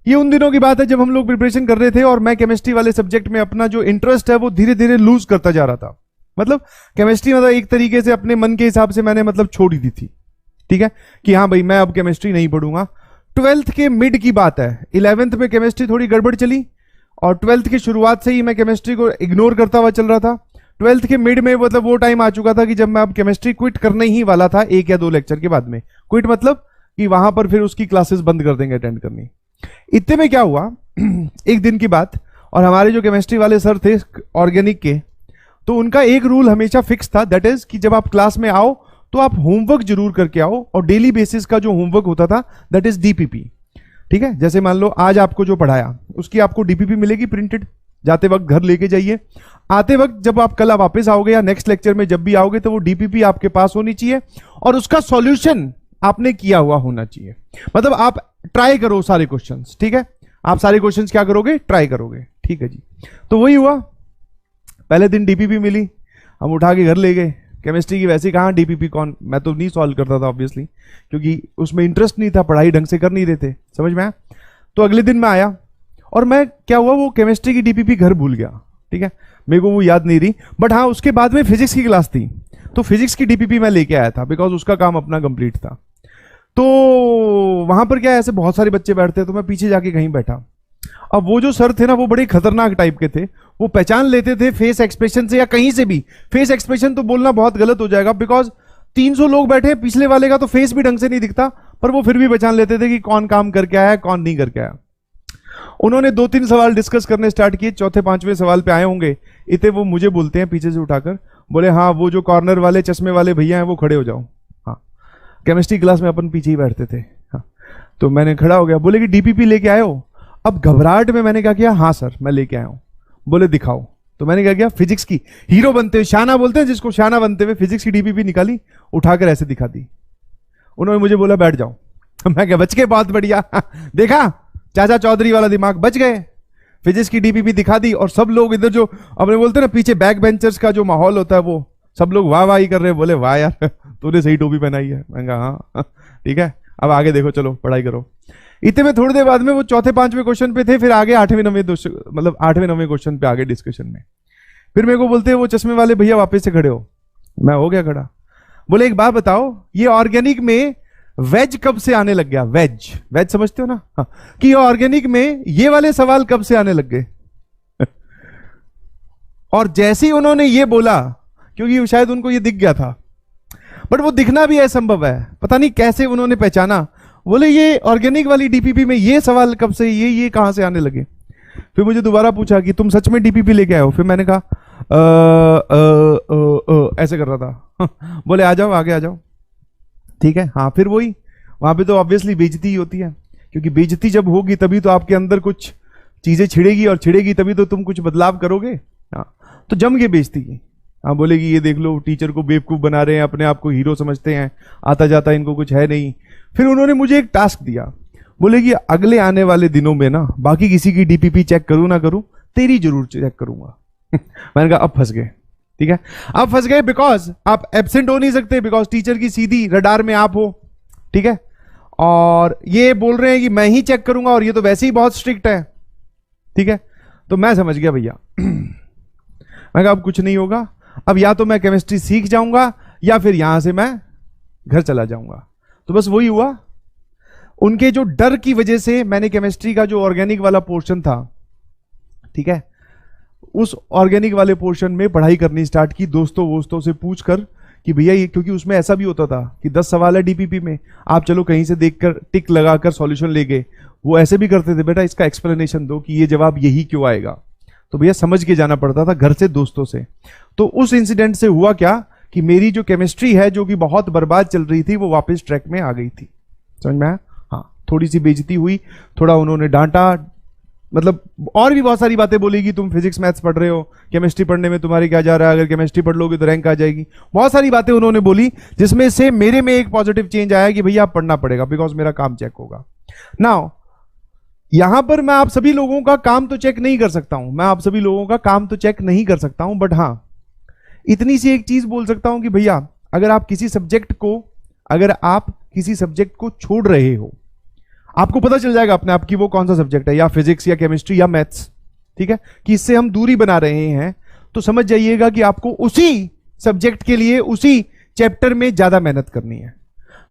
ये उन दिनों की बात है जब हम लोग प्रिपरेशन कर रहे थे और मैं केमिस्ट्री वाले सब्जेक्ट में अपना जो इंटरेस्ट है वो धीरे धीरे लूज करता जा रहा था। मतलब केमिस्ट्री मतलब एक तरीके से अपने मन के हिसाब से मैंने मतलब छोड़ ही दी थी, ठीक है, कि हाँ भाई मैं अब केमिस्ट्री नहीं पढ़ूंगा। 12th के मिड की बात है, 11th में केमिस्ट्री थोड़ी गड़बड़ चली और 12th की शुरुआत से ही मैं केमिस्ट्री को इग्नोर करता हुआ चल रहा था। 12th के मिड में मतलब वो टाइम आ चुका था कि जब मैं अब केमिस्ट्री क्विट करने ही वाला था, 1 या 2 लेक्चर के बाद में। क्विट मतलब कि वहां पर फिर उसकी क्लासेस बंद कर देंगे अटेंड करनी। इतने में क्या हुआ, एक दिन की बात, और हमारे जो केमिस्ट्री वाले सर थे ऑर्गेनिक के, तो उनका एक रूल हमेशा फिक्स था, दैट इज कि जब आप क्लास में आओ तो आप होमवर्क जरूर करके आओ, और डेली बेसिस का जो होमवर्क होता था दैट इज डीपीपी। ठीक है, जैसे मान लो आज आपको जो पढ़ाया उसकी आपको डीपीपी मिलेगी प्रिंटेड, जाते वक्त घर लेके जाइए। आते वक्त जब आप कल वापस आओगे या नेक्स्ट लेक्चर में जब भी आओगे तो वो डीपीपी आपके पास होनी चाहिए और उसका सॉल्यूशन आपने किया हुआ होना चाहिए। मतलब आप ट्राई करो सारे क्वेश्चंस, ठीक है, आप सारे क्वेश्चंस क्या करोगे, ट्राई करोगे, ठीक है जी। तो वही हुआ, पहले दिन डीपीपी मिली, हम उठा के घर ले गए। केमिस्ट्री की वैसे कहाँ डीपीपी कौन, मैं तो नहीं सॉल्व करता था ऑब्वियसली, क्योंकि उसमें इंटरेस्ट नहीं था, पढ़ाई ढंग से कर नहीं रहे थे, समझ में आया। तो अगले दिन मैं आया और मैं क्या हुआ, वो केमिस्ट्री की डीपीपी घर भूल गया, ठीक है, मेरे को वो याद नहीं रही। बट हाँ उसके बाद में फिजिक्स की क्लास थी, तो फिजिक्स की डीपीपी मैं लेके आया था बिकॉज उसका काम अपना कंप्लीट था। तो वहां पर क्या है, ऐसे बहुत सारे बच्चे बैठते, तो मैं पीछे जाके कहीं बैठा। अब वो जो सर थे ना वो बड़े खतरनाक टाइप के थे, वो पहचान लेते थे फेस एक्सप्रेशन से या कहीं से भी। फेस एक्सप्रेशन तो बोलना बहुत गलत हो जाएगा बिकॉज 300 लोग बैठे, पिछले वाले का तो फेस भी ढंग से नहीं दिखता, पर वो फिर भी पहचान लेते थे कि कौन काम करके आया है कौन नहीं करके आया। उन्होंने 2-3 सवाल डिस्कस करने स्टार्ट किए, चौथे 5वें सवाल पे आए होंगे, इतने वो मुझे बोलते हैं पीछे से उठाकर, बोले हाँ वो जो कॉर्नर वाले चश्मे वाले भैया हैं वो खड़े हो जाओ। हाँ, केमिस्ट्री क्लास में अपन पीछे ही बैठते थे। हाँ, तो मैंने खड़ा हो गया, बोले कि डीपीपी लेके आए हो। अब घबराहट में मैंने क्या किया, हाँ सर मैं लेके आया हूं। बोले दिखाओ, तो मैंने क्या किया, फिजिक्स की हीरो बनते हुए, शाना बोलते हैं जिसको, शाना बनते हुए फिजिक्स की डीपीपी निकाली, उठाकर ऐसे दिखा दी। उन्होंने मुझे बोला बैठ जाओ। मैं क्या, बच गए, बहुत बढ़िया। देखा चाचा चौधरी वाला दिमाग, बच गए। फिजिक्स की डीपीपी दिखा दी और सब लोग इधर जो अपने बोलते ना पीछे बैक बेंचर्स का जो माहौल होता है, वो सब लोग वाह वाह ही कर रहे हैं। बोले वाह यार तूने सही टोपी पहनाई है। मैंने कहा हाँ ठीक है, अब आगे देखो, चलो पढ़ाई करो। इतने में थोड़ी देर बाद में वो चौथे 5वें क्वेश्चन पे थे, फिर आगे 8वें 9वें मतलब 8वें 9वें क्वेश्चन पे आगे डिस्कशन में। फिर मेरे को बोलते हैं वो चश्मे वाले भैया वापस से खड़े हो। मैं हो गया खड़ा। बोले एक बात बताओ, ये ऑर्गेनिक में वेज कब से आने लग गया, वेज वेज समझते हो ना, हाँ, कि ऑर्गेनिक में ये वाले सवाल कब से आने लग गए। और जैसे ही उन्होंने ये बोला, क्योंकि शायद उनको ये दिख गया था, बट वो दिखना भी असंभव है, पता नहीं कैसे उन्होंने पहचाना। बोले ये ऑर्गेनिक वाली डीपीपी में ये सवाल कब से, ये कहां से आने लगे। फिर मुझे दोबारा पूछा कि तुम सच में डीपीपी लेके आए हो। फिर मैंने कहा ऐसे कर रहा था। बोले आ जाओ आगे आ जाओ, ठीक है। हाँ, फिर वही, वहां पे तो ऑब्वियसली बेइज्जती ही होती है, क्योंकि बेइज्जती जब होगी तभी तो आपके अंदर कुछ चीजें छिड़ेगी, और छिड़ेगी तभी तो तुम कुछ बदलाव करोगे। हाँ, तो जम के बेइज्जती की। हाँ, बोलेगी ये देख लो टीचर को बेवकूफ बना रहे हैं, अपने आप को हीरो समझते हैं, आता जाता इनको कुछ है नहीं। फिर उन्होंने मुझे एक टास्क दिया, बोले कि अगले आने वाले दिनों में ना बाकी किसी की डीपीपी चेक करूं ना करूं, तेरी जरूर चेक करूंगा। मैंने कहा अब फंस गए, ठीक है, अब फंस गए, बिकॉज आप एब्सेंट हो नहीं सकते, बिकॉज टीचर की सीधी रडार में आप हो, ठीक है। और ये बोल रहे हैं कि मैं ही चेक करूंगा, और ये तो वैसे ही बहुत स्ट्रिक्ट है, ठीक है। तो मैं समझ गया भैया। मैं कहा अब कुछ नहीं होगा, अब या तो मैं केमिस्ट्री सीख जाऊंगा या फिर यहां से मैं घर चला जाऊंगा। तो बस वही हुआ। उनके जो डर की वजह से मैंने केमिस्ट्री का जो ऑर्गेनिक वाला पोर्शन था, ठीक है, उस ऑर्गेनिक वाले पोर्शन में पढ़ाई करनी स्टार्ट की, दोस्तों से पूछकर कि भैया ये, क्योंकि उसमें ऐसा भी होता था कि 10 सवाल है डीपीपी में, आप चलो कहीं से देखकर टिक लगाकर सॉल्यूशन ले गए। वो ऐसे भी करते थे, बेटा इसका एक्सप्लेनेशन दो कि ये जवाब यही क्यों आएगा। तो भैया समझ के जाना पड़ता था घर से, दोस्तों से। तो उस इंसिडेंट से हुआ क्या कि मेरी जो केमिस्ट्री है जो कि बहुत बर्बाद चल रही थी, वो वापस ट्रैक में आ गई थी। समझ में आया? हाँ, थोड़ी सी बेइज्जती हुई, थोड़ा उन्होंने डांटा, मतलब और भी बहुत सारी बातें बोलेगी, तुम फिजिक्स मैथ्स पढ़ रहे हो, केमिस्ट्री पढ़ने में तुम्हारे क्या जा रहा है, अगर केमिस्ट्री पढ़ लोगे तो रैंक आ जाएगी। बहुत सारी बातें उन्होंने बोली, जिसमें से मेरे में एक पॉजिटिव चेंज आया कि भैया आप पढ़ना पड़ेगा, बिकॉज मेरा काम चेक होगा। नाउ यहां पर मैं आप सभी लोगों का काम तो चेक नहीं कर सकता हूं, मैं आप सभी लोगों का काम तो चेक नहीं कर सकता हूं, बट हाँ इतनी सी एक चीज बोल सकता हूं कि भैया अगर आप किसी सब्जेक्ट को छोड़ रहे हो, आपको पता चल जाएगा अपने आप की वो कौन सा सब्जेक्ट है, या फिजिक्स या केमिस्ट्री या मैथ्स, ठीक है, कि इससे हम दूरी बना रहे हैं, तो समझ जाइएगा कि आपको उसी सब्जेक्ट के लिए उसी चैप्टर में ज्यादा मेहनत करनी है।